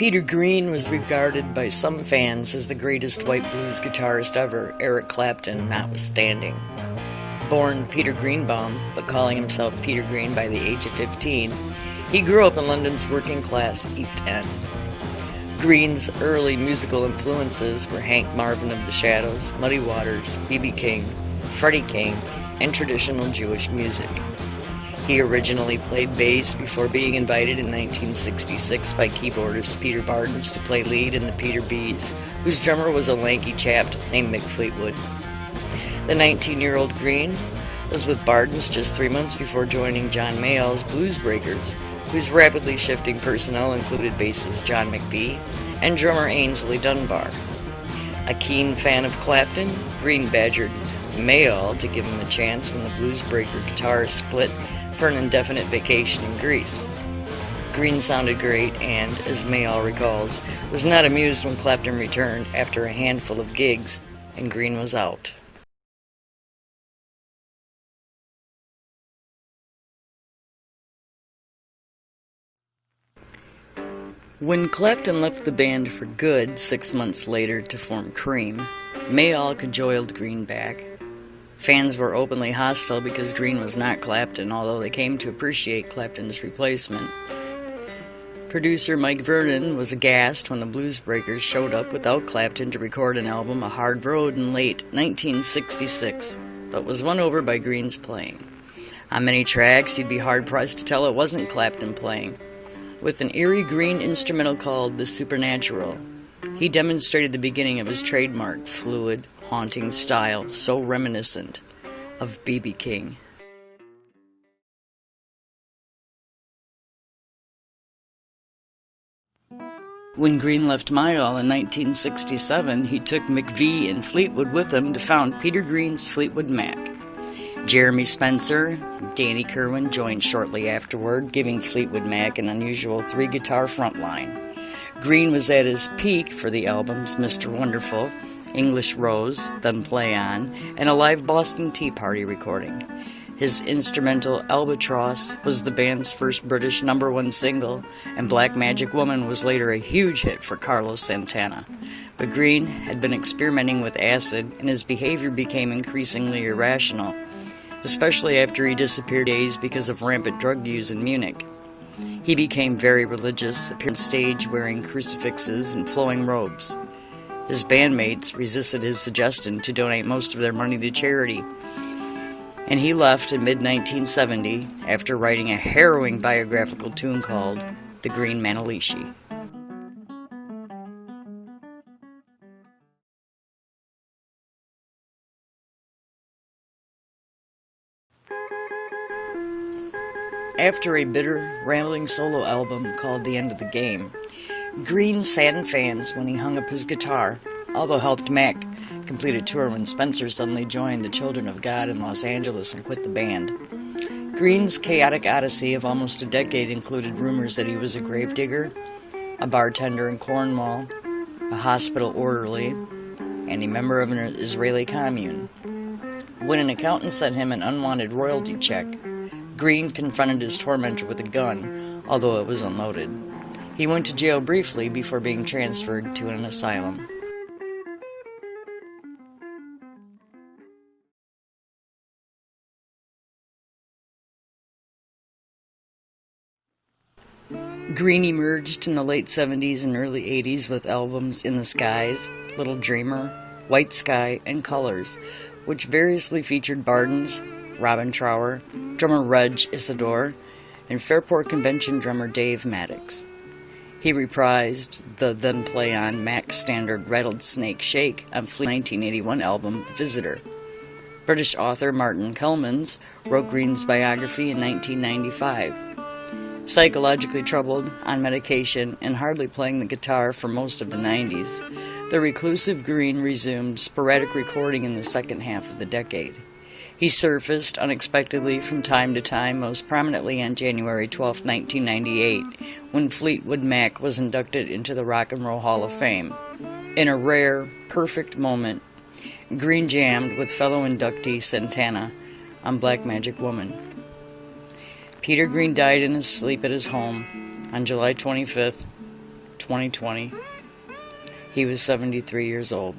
Peter Green was regarded by some fans as the greatest white blues guitarist ever, Eric Clapton notwithstanding. Born Peter Greenbaum, but calling himself Peter Green by the age of 15, he grew up in London's working-class East End. Green's early musical influences were Hank Marvin of the Shadows, Muddy Waters, B.B. King, Freddie King, and traditional Jewish music. He originally played bass before being invited in 1966 by keyboardist Peter Bardens to play lead in the Peter Bees, whose drummer was a lanky chap named Mick Fleetwood. The 19-year-old Green was with Bardens just 3 months before joining John Mayall's Blues Breakers, whose rapidly shifting personnel included bassist John McVie and drummer Ainsley Dunbar. A keen fan of Clapton, Green badgered Mayall to give him a chance when the Blues Breaker guitarist split for an indefinite vacation in Greece. Green sounded great and, as Mayall recalls, was not amused when Clapton returned after a handful of gigs and Green was out. When Clapton left the band for good 6 months later to form Cream, Mayall cajoled Green back. Fans were openly hostile because Green was not Clapton, although they came to appreciate Clapton's replacement. Producer Mike Vernon was aghast when the Blues Breakers showed up without Clapton to record an album, A Hard Road, in late 1966, but was won over by Green's playing. On many tracks, you'd be hard-pressed to tell it wasn't Clapton playing. With an eerie Green instrumental called The Supernatural, he demonstrated the beginning of his trademark, fluid, haunting style, so reminiscent of B.B. King. When Green left Mayall in 1967, he took McVie and Fleetwood with him to found Peter Green's Fleetwood Mac. Jeremy Spencer and Danny Kirwan joined shortly afterward, giving Fleetwood Mac an unusual 3-guitar frontline. Green was at his peak for the albums Mr. Wonderful, English Rose, Then Play On, and a live Boston Tea Party recording. His instrumental Albatross was the band's first British #1 single, and Black Magic Woman was later a huge hit for Carlos Santana. But Green had been experimenting with acid, and his behavior became increasingly irrational, especially after he disappeared days because of rampant drug use in Munich. He became very religious, appeared on stage wearing crucifixes and flowing robes. His bandmates resisted his suggestion to donate most of their money to charity, and he left in mid-1970 after writing a harrowing biographical tune called The Green Manalishi. After a bitter, rambling solo album called The End of the Game, Green saddened fans when he hung up his guitar, although helped Mac complete a tour when Spencer suddenly joined the Children of God in Los Angeles and quit the band. Green's chaotic odyssey of almost a decade included rumors that he was a gravedigger, a bartender in Cornwall, a hospital orderly, and a member of an Israeli commune. When an accountant sent him an unwanted royalty check, Green confronted his tormentor with a gun, although it was unloaded. He went to jail briefly before being transferred to an asylum. Green emerged in the late 70s and early 80s with albums In the Skies, Little Dreamer, White Sky, and Colors, which variously featured Bardens, Robin Trower, drummer Reg Isidore, and Fairport Convention drummer Dave Maddox. He reprised the Then Play On Mac standard Rattled Snake Shake on Fleetwood's 1981 album The Visitor. British author Martin Kelmans wrote Green's biography in 1995. Psychologically troubled, on medication, and hardly playing the guitar for most of the 90s, the reclusive Green resumed sporadic recording in the second half of the decade. He surfaced unexpectedly from time to time, most prominently on January 12, 1998, when Fleetwood Mac was inducted into the Rock and Roll Hall of Fame. In a rare, perfect moment, Green jammed with fellow inductee Santana on Black Magic Woman. Peter Green died in his sleep at his home on July 25th, 2020. He was 73 years old.